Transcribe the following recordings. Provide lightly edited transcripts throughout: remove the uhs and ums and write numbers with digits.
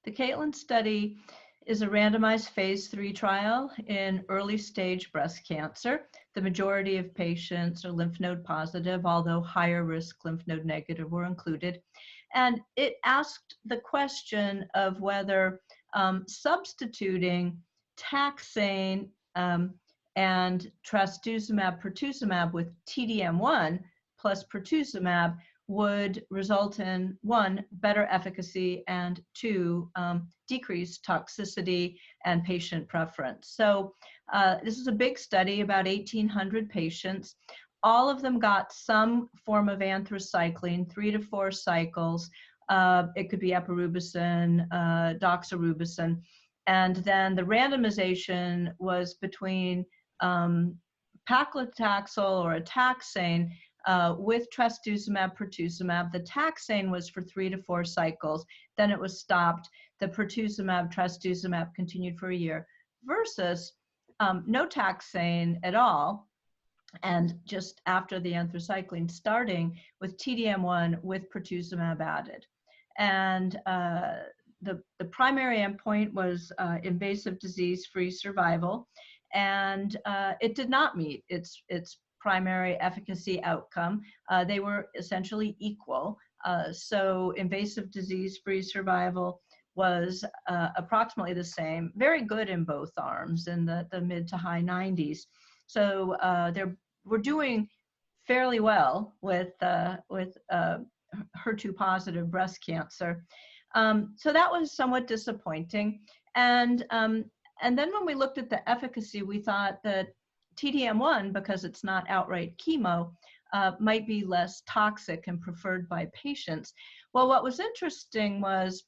The KAITLIN study is a randomized phase 3 trial in early stage breast cancer. The majority of patients are lymph node positive, although higher risk lymph node negative were included. And it asked the question of whether substituting taxane and trastuzumab, pertuzumab with TDM1 plus pertuzumab would result in, 1, better efficacy, and 2, decreased toxicity and patient preference. So this is a big study, about 1,800 patients. All of them got some form of anthracycline, 3 to 4 cycles. It could be epirubicin, doxorubicin. And then the randomization was between paclitaxel or a taxane with trastuzumab, pertuzumab. The taxane was for 3 to 4 cycles. Then it was stopped. The pertuzumab, trastuzumab continued for a year, versus no taxane at all, and just after the anthracycline, starting with TDM1 with pertuzumab added. And the primary endpoint was invasive disease-free survival, and it did not meet its primary efficacy outcome. They were essentially equal. So invasive disease-free survival was approximately the same, very good in both arms, in the mid to high 90s. So we're doing fairly well with HER2-positive breast cancer. So that was somewhat disappointing. And then when we looked at the efficacy, we thought that TDM1, because it's not outright chemo, might be less toxic and preferred by patients. Well, what was interesting was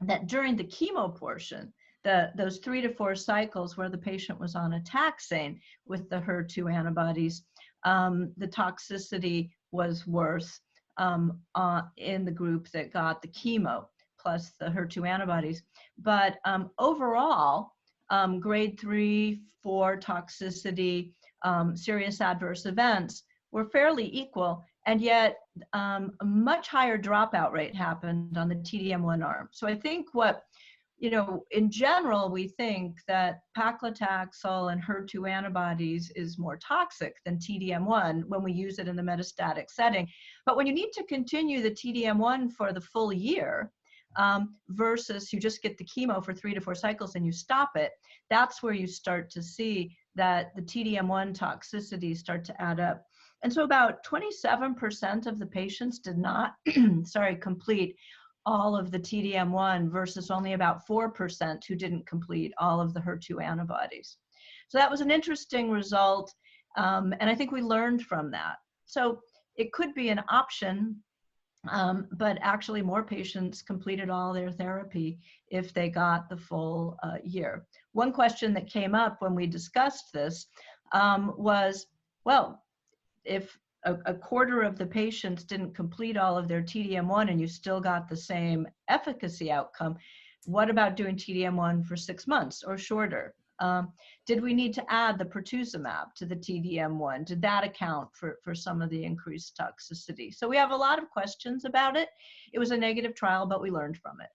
that during the chemo portion, those 3 to 4 cycles where the patient was on a taxane with the HER2 antibodies, the toxicity was worse in the group that got the chemo plus the HER2 antibodies. But overall, grade 3, 4 toxicity, serious adverse events were fairly equal, and yet a much higher dropout rate happened on the TDM1 arm. So I think in general, we think that paclitaxel and HER2 antibodies is more toxic than TDM1 when we use it in the metastatic setting. But when you need to continue the TDM1 for the full year, versus you just get the chemo for 3 to 4 cycles and you stop it, that's where you start to see that the TDM1 toxicities start to add up. And so about 27% of the patients did not, complete all of the TDM1, versus only about 4% who didn't complete all of the HER2 antibodies. So that was an interesting result, and I think we learned from that. So it could be an option, but actually more patients completed all their therapy if they got the full year. One question that came up when we discussed this was, well, if a quarter of the patients didn't complete all of their TDM1 and you still got the same efficacy outcome, what about doing TDM1 for 6 months or shorter? Did we need to add the pertuzumab to the TDM1? Did that account for some of the increased toxicity? So we have a lot of questions about it. It was a negative trial, but we learned from it.